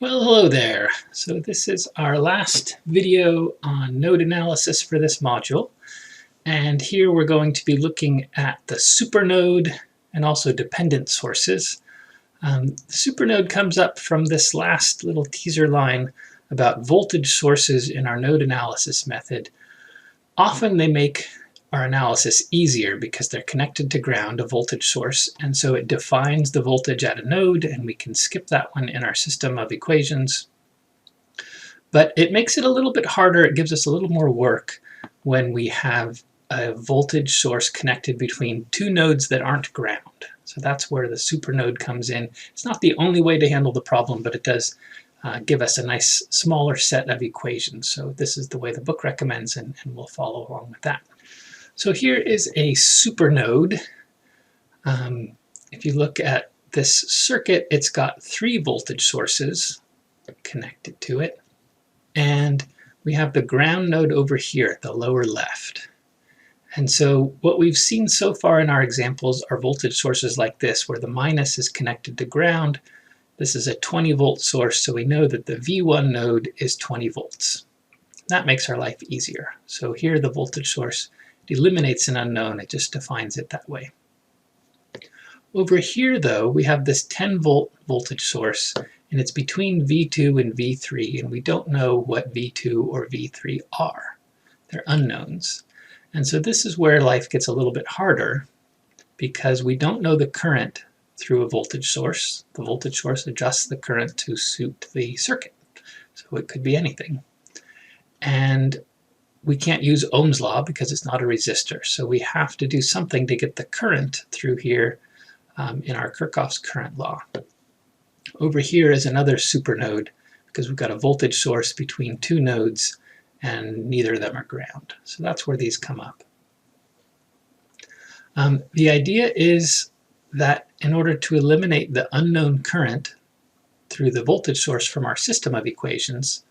Well, hello there. So this is our last video on node analysis for this module. And here we're going to be looking at the supernode and also dependent sources. The supernode comes up from this last little teaser line about voltage sources in our node analysis method. Often they make our analysis easier because they're connected to ground, a voltage source, and so it defines the voltage at a node, and we can skip that one in our system of equations. But it makes it a little bit harder, it gives us a little more work when we have a voltage source connected between two nodes that aren't ground. So that's where the supernode comes in. It's not the only way to handle the problem, but it does give us a nice smaller set of equations. So this is the way the book recommends, and we'll follow along with that. So here is a supernode. If you look at this circuit, it's got three voltage sources connected to it. And we have the ground node over here at the lower left. And so what we've seen so far in our examples are voltage sources like this, where the minus is connected to ground. This is a 20 volt source, so we know that the V1 node is 20 volts. That makes our life easier. So here the voltage source, it eliminates an unknown, it just defines it that way. Over here though, we have this 10 volt voltage source, and it's between V2 and V3, and we don't know what V2 or V3 are. They're unknowns. And so this is where life gets a little bit harder, because we don't know the current through a voltage source. The voltage source adjusts the current to suit the circuit, so it could be anything. And we can't use Ohm's law because it's not a resistor, so we have to do something to get the current through here in our Kirchhoff's current law. Over here is another supernode because we've got a voltage source between two nodes and neither of them are ground. So that's where these come up. The idea is that in order to eliminate the unknown current through the voltage source from our system of equations,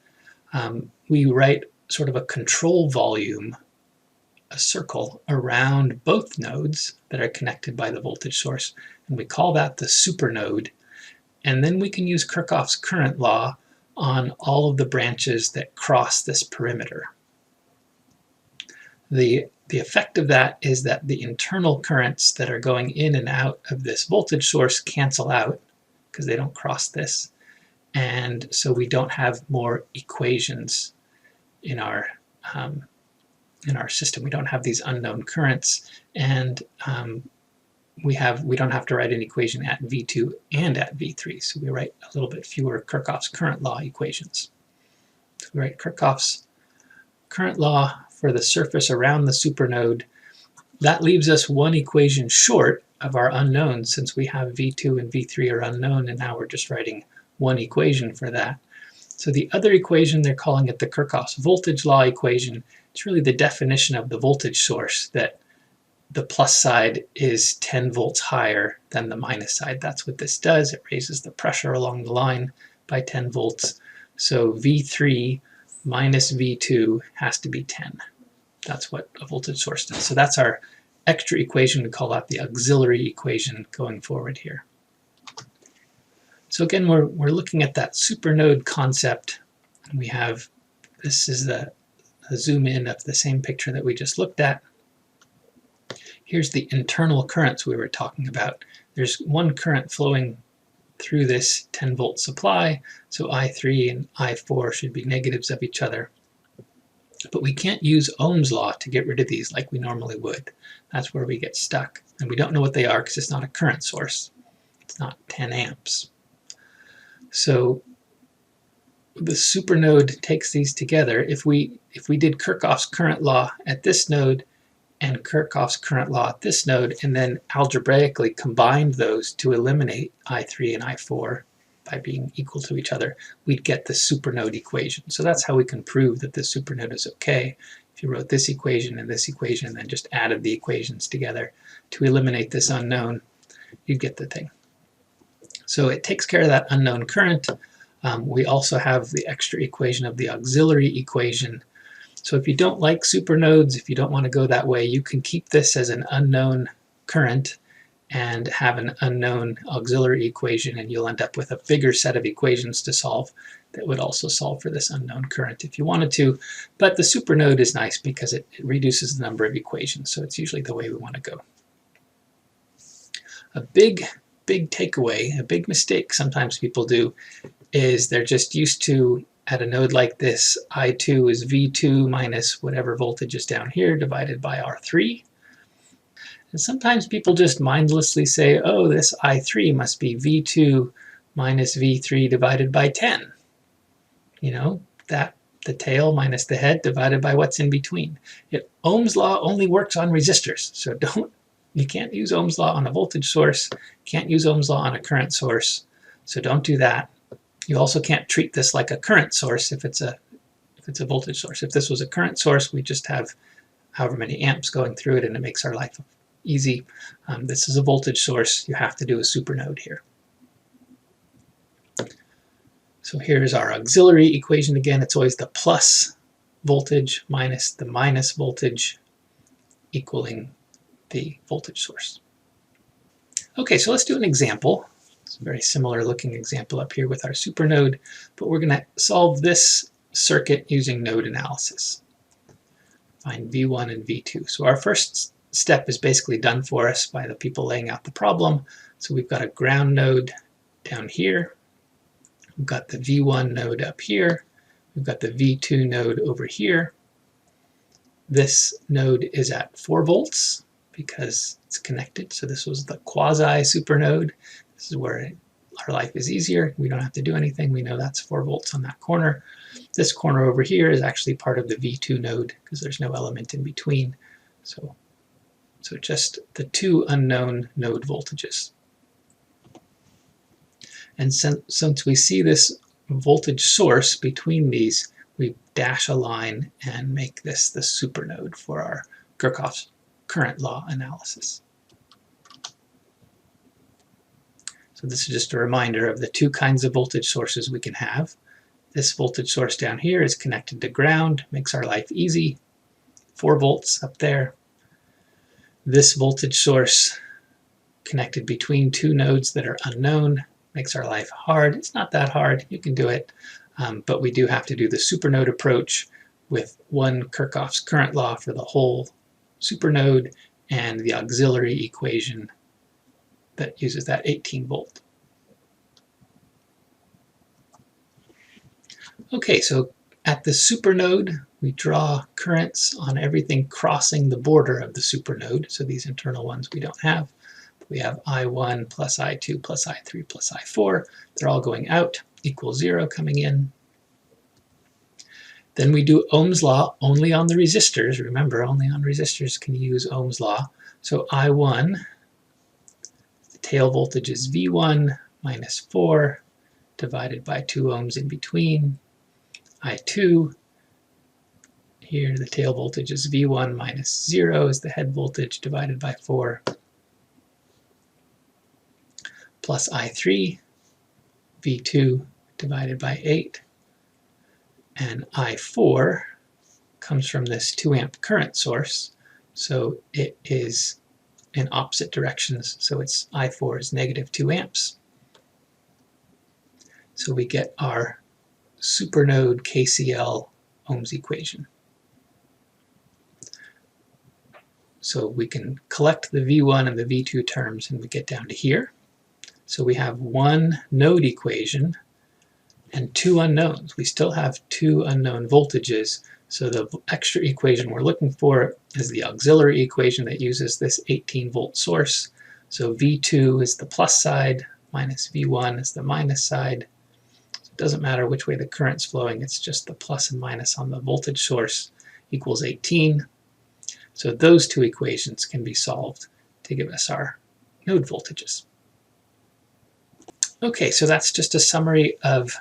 we write sort of a control volume, a circle around both nodes that are connected by the voltage source, and we call that the supernode. And then we can use Kirchhoff's current law on all of the branches that cross this perimeter. The effect of that is that the internal currents that are going in and out of this voltage source cancel out because they don't cross this, and so we don't have more equations in our system. We don't have these unknown currents, and we don't have to write an equation at V2 and at V3, so we write a little bit fewer Kirchhoff's current law equations. So we write Kirchhoff's current law for the surface around the supernode. That leaves us one equation short of our unknowns, since we have V2 and V3 are unknown, and now we're just writing one equation for that. So the other equation, they're calling it the Kirchhoff's voltage law equation. It's really the definition of the voltage source, that the plus side is 10 volts higher than the minus side. That's what this does. It raises the pressure along the line by 10 volts. So V3 minus V2 has to be 10. That's what a voltage source does. So that's our extra equation. We call that the auxiliary equation going forward here. So again, we're looking at that supernode concept. And we have, this is the zoom in of the same picture that we just looked at. Here's the internal currents we were talking about. There's one current flowing through this 10 volt supply, so I3 and I4 should be negatives of each other. But we can't use Ohm's law to get rid of these like we normally would. That's where we get stuck. And we don't know what they are because it's not a current source. It's not 10 amps. So the supernode takes these together. If we did Kirchhoff's current law at this node and Kirchhoff's current law at this node, and then algebraically combined those to eliminate I3 and I4 by being equal to each other, we'd get the supernode equation. So that's how we can prove that the supernode is okay. If you wrote this equation and then just added the equations together to eliminate this unknown, you'd get the thing. So it takes care of that unknown current. We also have the extra equation of the auxiliary equation. So if you don't like supernodes, if you don't want to go that way, you can keep this as an unknown current and have an unknown auxiliary equation, and you'll end up with a bigger set of equations to solve that would also solve for this unknown current if you wanted to. But the supernode is nice because it reduces the number of equations, so it's usually the way we want to go. A big takeaway, a big mistake sometimes people do, is they're just used to, at a node like this, I2 is V2 minus whatever voltage is down here divided by R3. And sometimes people just mindlessly say, oh, this I3 must be V2 minus V3 divided by 10. You know, that the tail minus the head divided by what's in between. Ohm's law only works on resistors, so you can't use Ohm's law on a voltage source, can't use Ohm's law on a current source, so don't do that. You also can't treat this like a current source if it's a voltage source. If this was a current source, we just have however many amps going through it and it makes our life easy. This is a voltage source. You have to do a supernode here. So here's our auxiliary equation again. It's always the plus voltage minus the minus voltage equaling the voltage source. Okay, so let's do an example. It's a very similar looking example up here with our supernode, but we're going to solve this circuit using node analysis. Find V1 and V2. So our first step is basically done for us by the people laying out the problem. So we've got a ground node down here. We've got the V1 node up here. We've got the V2 node over here. This node is at 4 volts because it's connected. So this was the quasi-supernode. This is where our life is easier. We don't have to do anything. We know that's 4 volts on that corner. This corner over here is actually part of the V2 node because there's no element in between. So just the two unknown node voltages. And since we see this voltage source between these, we dash a line and make this the supernode for our Kirchhoff's current law analysis. So this is just a reminder of the two kinds of voltage sources we can have. This voltage source down here is connected to ground, makes our life easy. 4 volts up there. This voltage source connected between two nodes that are unknown makes our life hard. It's not that hard. You can do it. But we do have to do the supernode approach with one Kirchhoff's current law for the whole supernode and the auxiliary equation that uses that 18 volt. Okay, so at the supernode, we draw currents on everything crossing the border of the supernode. So these internal ones we don't have. We have I1 plus I2 plus I3 plus I4. They're all going out, equals 0 coming in. Then we do Ohm's law only on the resistors. Remember, only on resistors can you use Ohm's law. So I1, the tail voltage is V1 minus 4 divided by 2 ohms in between. I2, here the tail voltage is V1 minus 0 is the head voltage divided by 4. Plus I3, V2 divided by 8, and I4 comes from this 2 amp current source, so it is in opposite directions, so its I4 is negative 2 amps. So we get our supernode KCL Ohm's equation. So we can collect the V1 and the V2 terms and we get down to here. So we have one node equation and two unknowns. We still have two unknown voltages, so the extra equation we're looking for is the auxiliary equation that uses this 18 volt source. So V2 is the plus side, minus V1 is the minus side. So it doesn't matter which way the current's flowing, it's just the plus and minus on the voltage source equals 18. So those two equations can be solved to give us our node voltages. Okay, so that's just a summary of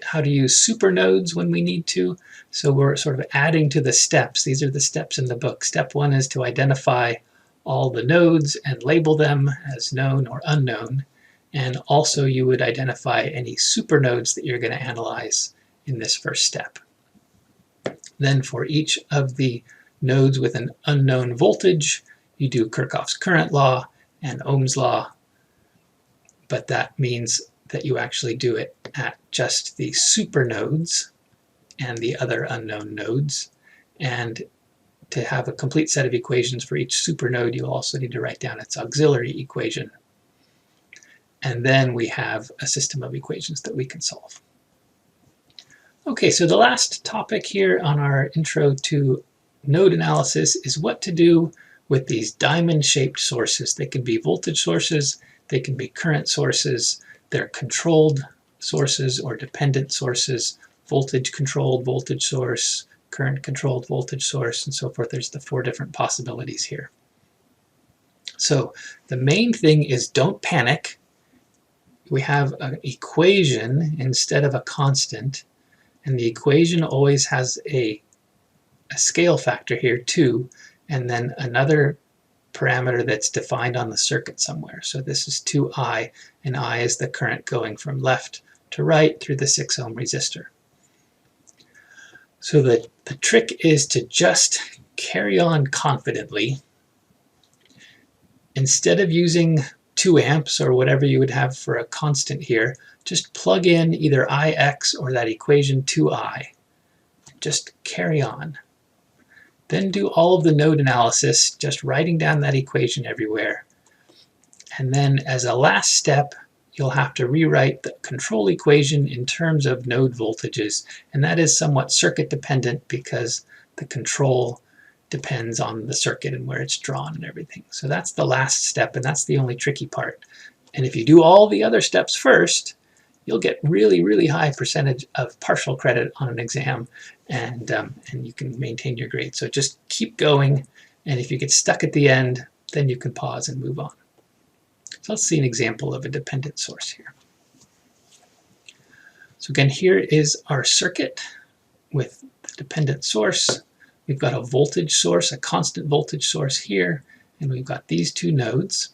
how to use supernodes when we need to. So we're sort of adding to the steps. These are the steps in the book. Step 1 is to identify all the nodes and label them as known or unknown. And also you would identify any supernodes that you're going to analyze in this first step. Then for each of the nodes with an unknown voltage, you do Kirchhoff's current law and Ohm's law, but that means that you actually do it at just the supernodes and the other unknown nodes. And to have a complete set of equations for each supernode, you'll also need to write down its auxiliary equation. And then we have a system of equations that we can solve. Okay, so the last topic here on our intro to node analysis is what to do with these diamond-shaped sources. They can be voltage sources, they can be current sources, they're controlled sources or dependent sources, voltage-controlled voltage source, current-controlled voltage source, and so forth. There's the 4 different possibilities here. So the main thing is don't panic. We have an equation instead of a constant, and the equation always has a scale factor here, 2, and then another parameter that's defined on the circuit somewhere. So this is 2I, and I is the current going from left to right through the 6 ohm resistor. So the trick is to just carry on confidently. Instead of using 2 amps or whatever you would have for a constant here, just plug in either Ix or that equation 2I. Just carry on. Then do all of the node analysis, just writing down that equation everywhere. And then as a last step, you'll have to rewrite the control equation in terms of node voltages, and that is somewhat circuit dependent because the control depends on the circuit and where it's drawn and everything. So that's the last step, and that's the only tricky part. And if you do all the other steps first, you'll get really, really high percentage of partial credit on an exam, and you can maintain your grade. So just keep going, and if you get stuck at the end, then you can pause and move on. So let's see an example of a dependent source here. So again, here is our circuit with the dependent source. We've got a voltage source, a constant voltage source here, and we've got these 2 nodes.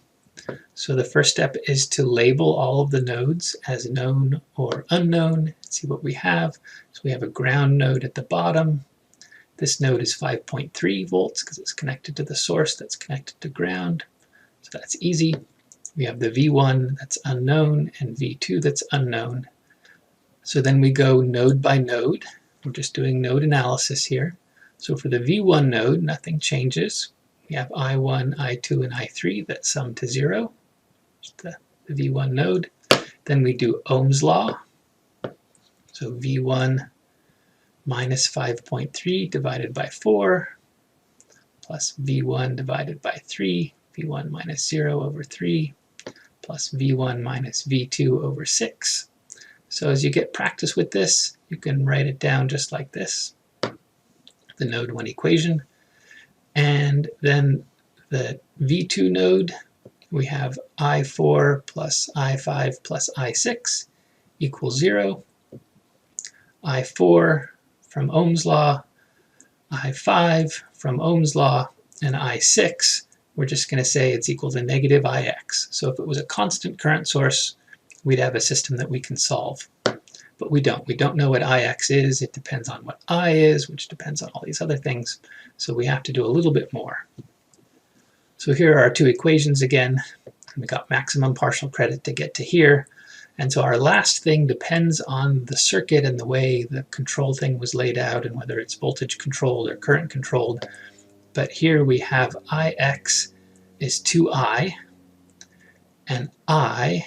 So the first step is to label all of the nodes as known or unknown. See what we have. So we have a ground node at the bottom. This node is 5.3 volts because it's connected to the source that's connected to ground. So that's easy. We have the V1 that's unknown and V2 that's unknown. So then we go node by node. We're just doing node analysis here. So for the V1 node, nothing changes. We have I1, I2, and I3 that sum to 0. Just the V1 node. Then we do Ohm's law. So V1 minus 5.3 divided by 4 plus V1 divided by 3, V1 minus 0 over 3 plus V1 minus V2 over 6. So as you get practice with this, you can write it down just like this, the node 1 equation. And then the V2 node, we have I4 plus I5 plus I6 equals 0. I4 from Ohm's law, I5 from Ohm's law, and I6, we're just going to say it's equal to negative Ix. So if it was a constant current source, we'd have a system that we can solve. But we don't. We don't know what Ix is. It depends on what I is, which depends on all these other things. So we have to do a little bit more. So here are our 2 equations again. And we got maximum partial credit to get to here. And so our last thing depends on the circuit and the way the control thing was laid out and whether it's voltage controlled or current controlled. But here we have Ix is 2I, and I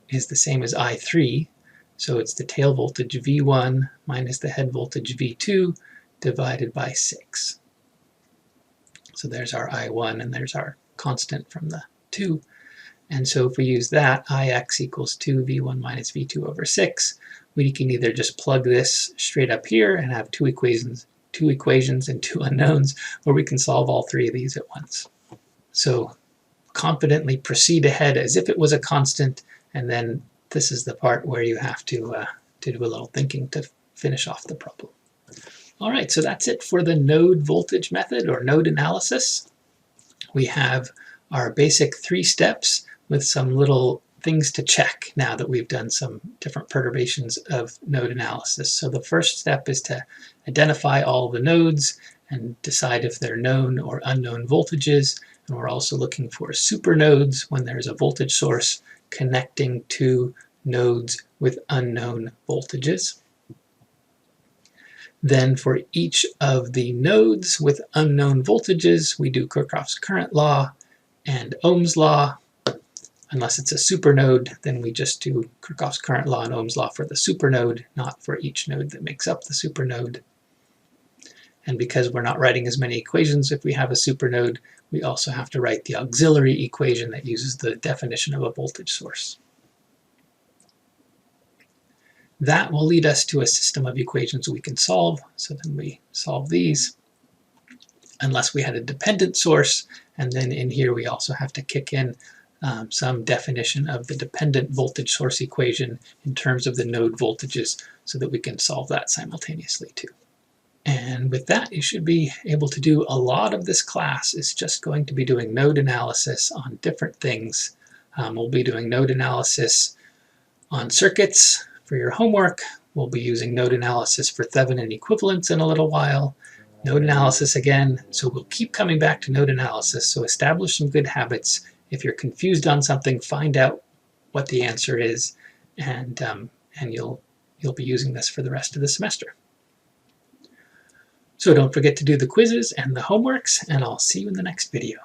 is the same as I3. So it's the tail voltage V1 minus the head voltage V2 divided by 6. So there's our I1 and there's our constant from the 2. And so if we use that, Ix equals 2 V1 minus V2 over 6, we can either just plug this straight up here and have two equations and 2 unknowns, or we can solve all 3 of these at once. So confidently proceed ahead as if it was a constant, and then this is the part where you have to do a little thinking to finish off the problem. All right, so that's it for the node voltage method or node analysis. We have our basic 3 steps with some little things to check now that we've done some different perturbations of node analysis. So the first step is to identify all the nodes and decide if they're known or unknown voltages. And we're also looking for supernodes when there's a voltage source connecting to nodes with unknown voltages. Then for each of the nodes with unknown voltages, we do Kirchhoff's current law and Ohm's law. Unless it's a supernode, then we just do Kirchhoff's current law and Ohm's law for the supernode, not for each node that makes up the supernode. And because we're not writing as many equations if we have a supernode, we also have to write the auxiliary equation that uses the definition of a voltage source. That will lead us to a system of equations we can solve. So then we solve these, unless we had a dependent source. And then in here we also have to kick in some definition of the dependent voltage source equation in terms of the node voltages so that we can solve that simultaneously too. And with that, you should be able to do a lot of this class. It's just going to be doing node analysis on different things. We'll be doing node analysis on circuits for your homework. We'll be using node analysis for Thevenin equivalence in a little while. Node analysis again. So we'll keep coming back to node analysis. So establish some good habits. If you're confused on something, find out what the answer is, and you'll be using this for the rest of the semester. So don't forget to do the quizzes and the homeworks, and I'll see you in the next video.